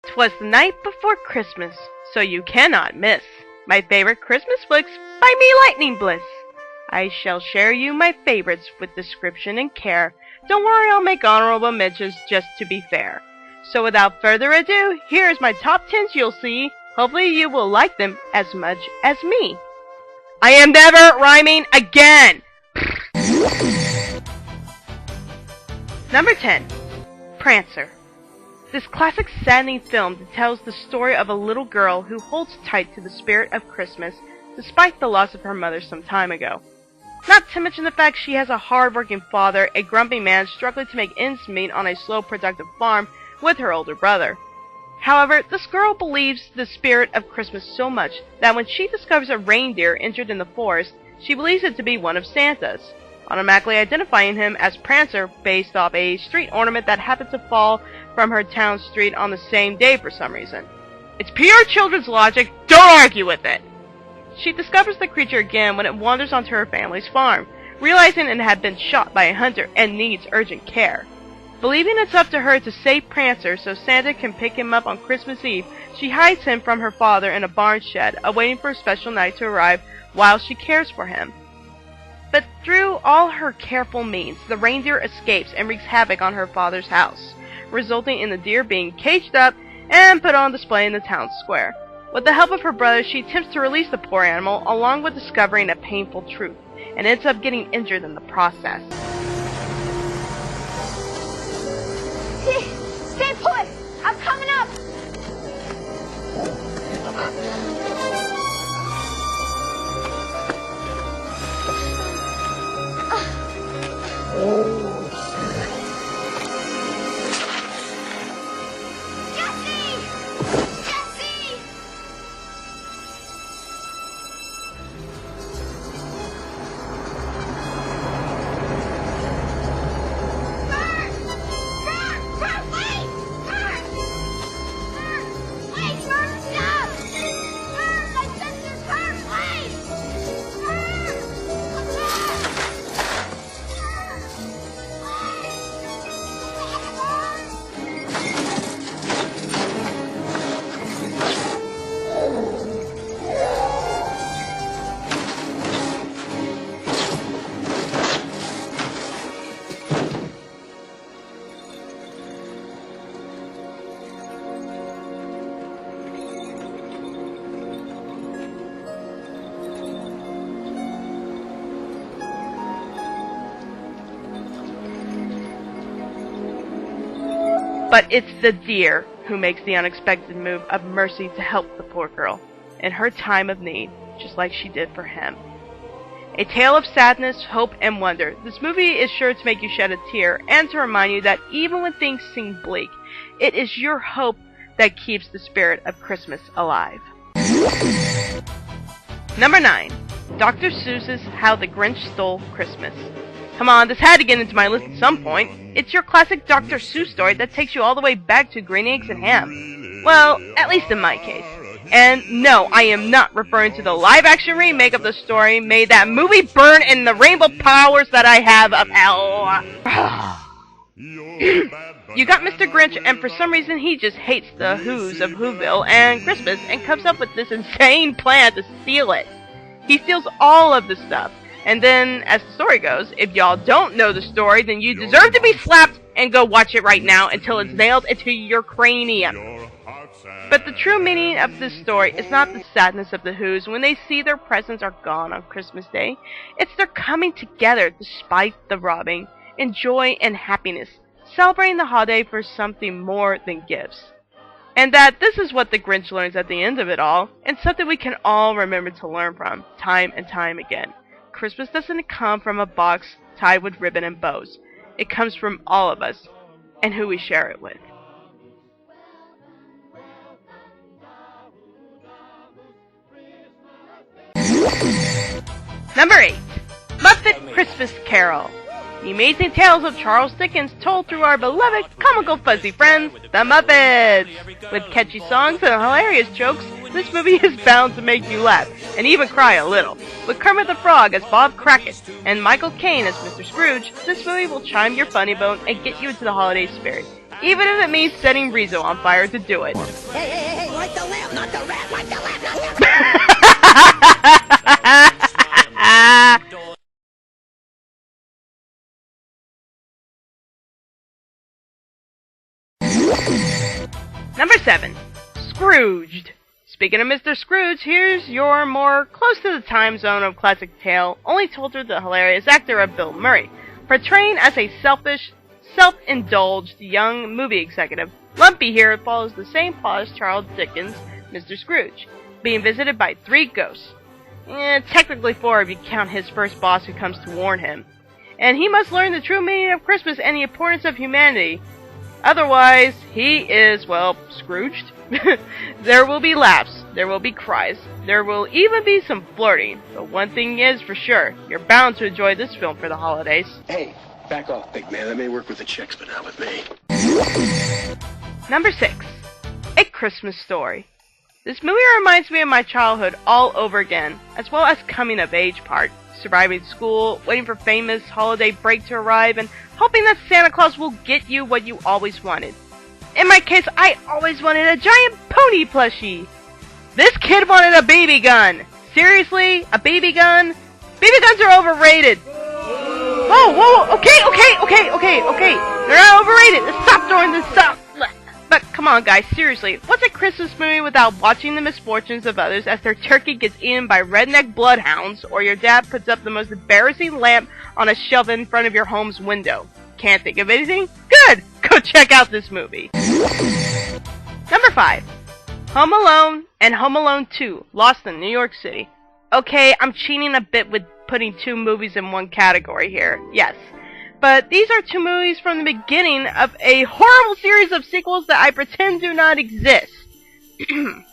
'Twas the night before Christmas, so you cannot miss my favorite Christmas flicks by me, Lightning Bliss. I shall share you my favorites with description and care. Don't worry, I'll make honorable mentions just to be fair. So without further ado, here's my top 10s you'll see. Hopefully you will like them as much as me. I am never rhyming again! Number 10. Prancer. This classic saddening film tells the story of a little girl who holds tight to the spirit of Christmas despite the loss of her mother some time ago. Not to mention the fact she has a hard-working father, a grumpy man struggling to make ends meet on a slow, productive farm with her older brother. However, this girl believes the spirit of Christmas so much that when she discovers a reindeer injured in the forest, she believes it to be one of Santa's, automatically identifying him as Prancer based off a street ornament that happened to fall from her town street on the same day for some reason. It's pure children's logic, don't argue with it! She discovers the creature again when it wanders onto her family's farm, realizing it had been shot by a hunter and needs urgent care. Believing it's up to her to save Prancer so Santa can pick him up on Christmas Eve, she hides him from her father in a barn shed, awaiting for a special night to arrive while she cares for him. But through all her careful means, the reindeer escapes and wreaks havoc on her father's house, resulting in the deer being caged up and put on display in the town square. With the help of her brother, she attempts to release the poor animal, along with discovering a painful truth, and ends up getting injured in the process. Stay put! I'm coming up! But it's the deer who makes the unexpected move of mercy to help the poor girl in her time of need, just like she did for him. A tale of sadness, hope, and wonder. This movie is sure to make you shed a tear and to remind you that even when things seem bleak, it is your hope that keeps the spirit of Christmas alive. Number 9. Dr. Seuss's How the Grinch Stole Christmas. Come on, this had to get into my list at some point. It's your classic Dr. Seuss story that takes you all the way back to Green Eggs and Ham. Well, at least in my case. And no, I am not referring to the live-action remake of the story. May that movie burn in the rainbow powers that I have of hell. You got Mr. Grinch, and for some reason he just hates the Who's of Whoville and Christmas and comes up with this insane plan to steal it. He steals all of the stuff. And then, as the story goes, if y'all don't know the story, then you deserve to be slapped and go watch it right now until it's nailed into your cranium. But the true meaning of this story is not the sadness of the Who's when they see their presents are gone on Christmas Day. It's their coming together despite the robbing, in joy and happiness, celebrating the holiday for something more than gifts. And that this is what the Grinch learns at the end of it all, and something we can all remember to learn from, time and time again. Christmas doesn't come from a box tied with ribbon and bows. It comes from all of us, and who we share it with. Number 8. Muppet Christmas Carol. The amazing tales of Charles Dickens told through our beloved comical fuzzy friends, the Muppets. With catchy songs and hilarious jokes, this movie is bound to make you laugh, and even cry a little. With Kermit the Frog as Bob Crackit, and Michael Caine as Mr. Scrooge, this movie will chime your funny bone and get you into the holiday spirit. even if it means setting Rizzo on fire to do it. Hey, light the lamp, not the rat, light the lamp, not the Number 7. Scrooged. Speaking of Mr. Scrooge, here's your more close to the time zone of classic tale, only told through the hilarious actor of Bill Murray, portraying as a selfish, self-indulged young movie executive. Lumpy here follows the same plot as Charles Dickens' Mr. Scrooge, being visited by 3 ghosts. Technically 4 if you count his first boss who comes to warn him. And he must learn the true meaning of Christmas and the importance of humanity. Otherwise, he is, well, Scrooged. There will be laughs, there will be cries, there will even be some flirting, but one thing is for sure, you're bound to enjoy this film for the holidays. Hey, back off, big man. That may work with the chicks, but not with me. Number 6. A Christmas Story. This movie reminds me of my childhood all over again, as well as coming of age part, surviving school, waiting for famous holiday break to arrive, and hoping that Santa Claus will get you what you always wanted. In my case, I always wanted a giant pony plushie. This kid wanted a BB gun. Seriously? A BB gun? BB guns are overrated. Whoa, okay. They're not overrated. Stop throwing this stuff. But come on, guys, seriously. What's a Christmas movie without watching the misfortunes of others as their turkey gets eaten by redneck bloodhounds, or your dad puts up the most embarrassing lamp on a shelf in front of your home's window? Can't think of anything? Good! Go check out this movie. Number 5. Home Alone and Home Alone 2, Lost in New York City. Okay, I'm cheating a bit with putting 2 movies in one category here, yes. But these are 2 movies from the beginning of a horrible series of sequels that I pretend do not exist. Home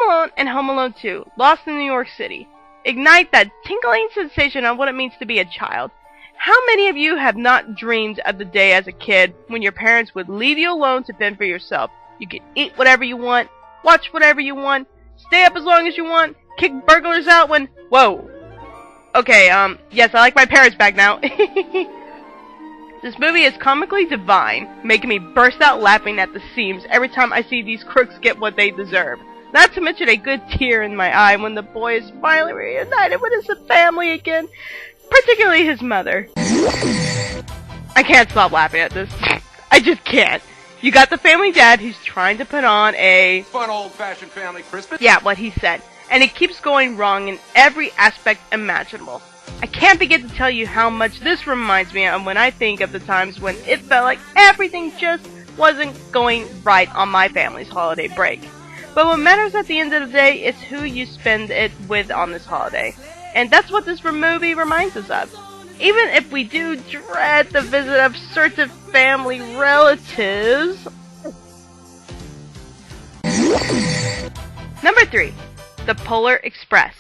Alone and Home Alone 2, Lost in New York City, ignite that tingling sensation on what it means to be a child. How many of you have not dreamed of the day as a kid when your parents would leave you alone to fend for yourself? You could eat whatever you want, watch whatever you want, stay up as long as you want, kick burglars out when... Whoa. Okay, yes, I like my parents back now. This movie is comically divine, making me burst out laughing at the seams every time I see these crooks get what they deserve. Not to mention a good tear in my eye when the boy is finally reunited with his family again. Particularly his mother. I can't stop laughing at this. I just can't. You got the family dad who's trying to put on a... Fun old-fashioned family Christmas? Yeah, what he said. And it keeps going wrong in every aspect imaginable. I can't begin to tell you how much this reminds me of when I think of the times when it felt like everything just wasn't going right on my family's holiday break. But what matters at the end of the day is who you spend it with on this holiday. And that's what this movie reminds us of. Even if we do dread the visit of certain family relatives. Number 3. The Polar Express.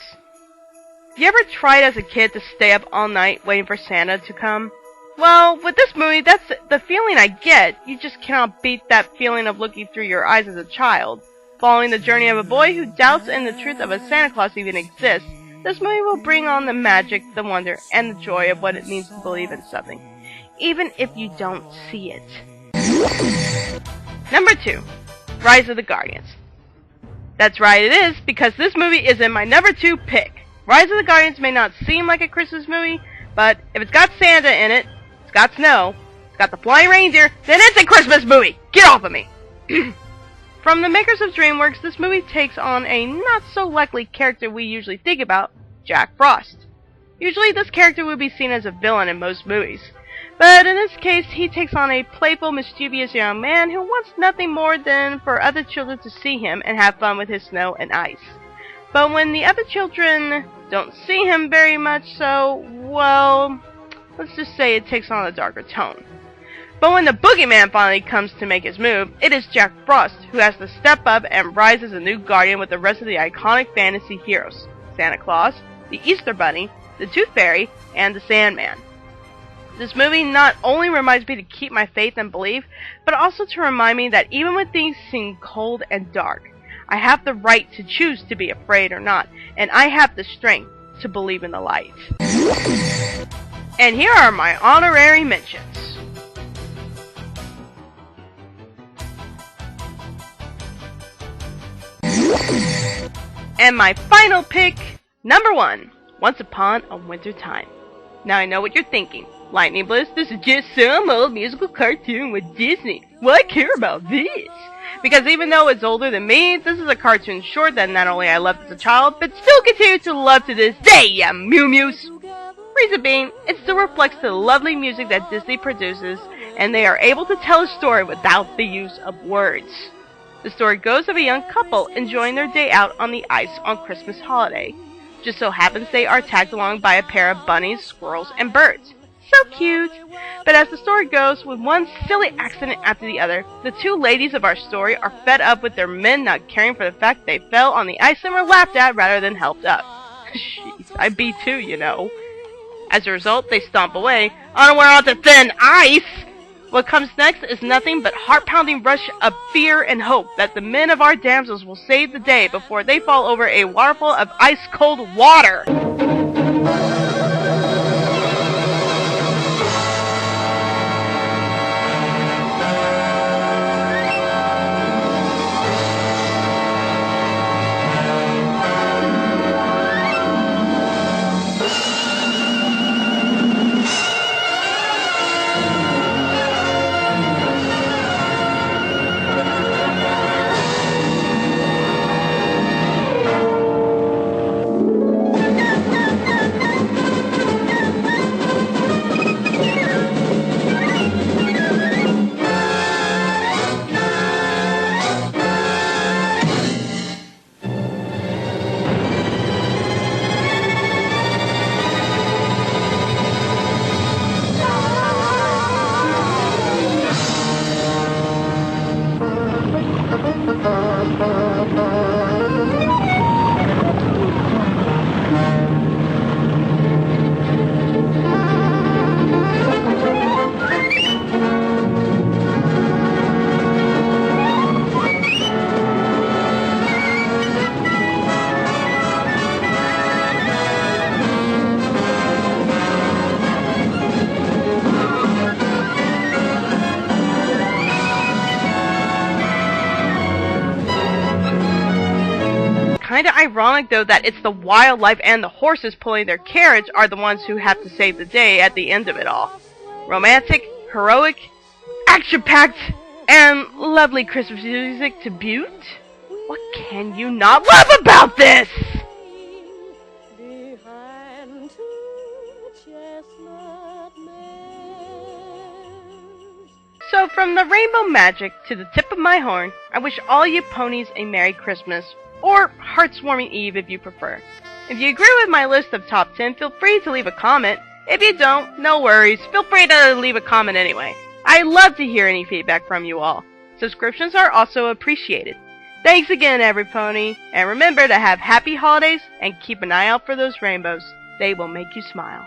You ever tried as a kid to stay up all night waiting for Santa to come? Well, with this movie, that's the feeling I get. You just cannot beat that feeling of looking through your eyes as a child. Following the journey of a boy who doubts in the truth of a Santa Claus even exists, this movie will bring on the magic, the wonder, and the joy of what it means to believe in something, even if you don't see it. Number 2. Rise of the Guardians. That's right, it is, because this movie is in my number 2 pick. Rise of the Guardians may not seem like a Christmas movie, but if it's got Santa in it, it's got snow, it's got the flying reindeer, then it's a Christmas movie! Get off of me! From the makers of DreamWorks, this movie takes on a not-so-likely character we usually think about, Jack Frost. Usually this character would be seen as a villain in most movies, but in this case he takes on a playful, mischievous young man who wants nothing more than for other children to see him and have fun with his snow and ice. But when the other children don't see him very much, so, well, let's just say it takes on a darker tone. But when the boogeyman finally comes to make his move, it is Jack Frost who has to step up and rise as a new guardian with the rest of the iconic fantasy heroes, Santa Claus, the Easter Bunny, the Tooth Fairy, and the Sandman. This movie not only reminds me to keep my faith and belief, but also to remind me that even when things seem cold and dark, I have the right to choose to be afraid or not, and I have the strength to believe in the light. And here are my honorary mentions. And my final pick, number 1, Once Upon a Winter Time. Now I know what you're thinking. Lightning Bliss, this is just some old musical cartoon with Disney. Why care about this? Because even though it's older than me, this is a cartoon short that not only I loved as a child, but still continue to love to this day, ya Mew-Mews! Reason being, it still reflects the lovely music that Disney produces, and they are able to tell a story without the use of words. The story goes of a young couple enjoying their day out on the ice on Christmas holiday. Just so happens they are tagged along by a pair of bunnies, squirrels, and birds. So cute! But as the story goes, with one silly accident after the other, the two ladies of our story are fed up with their men not caring for the fact they fell on the ice and were laughed at rather than helped up. Jeez, I'd be too, you know. As a result, they stomp away, unaware onto thin ice! What comes next is nothing but heart-pounding rush of fear and hope that the men of our damsels will save the day before they fall over a waterfall of ice-cold water! Kinda ironic though that it's the wildlife and the horses pulling their carriage are the ones who have to save the day at the end of it all. Romantic, heroic, action-packed, and lovely Christmas music to boot? What can you not love about this? So from the rainbow magic to the tip of my horn, I wish all you ponies a Merry Christmas. Or Heartswarming Eve if you prefer. If you agree with my list of top 10, feel free to leave a comment. If you don't, no worries, feel free to leave a comment anyway. I love to hear any feedback from you all. Subscriptions are also appreciated. Thanks again, every pony, and remember to have happy holidays and keep an eye out for those rainbows. They will make you smile.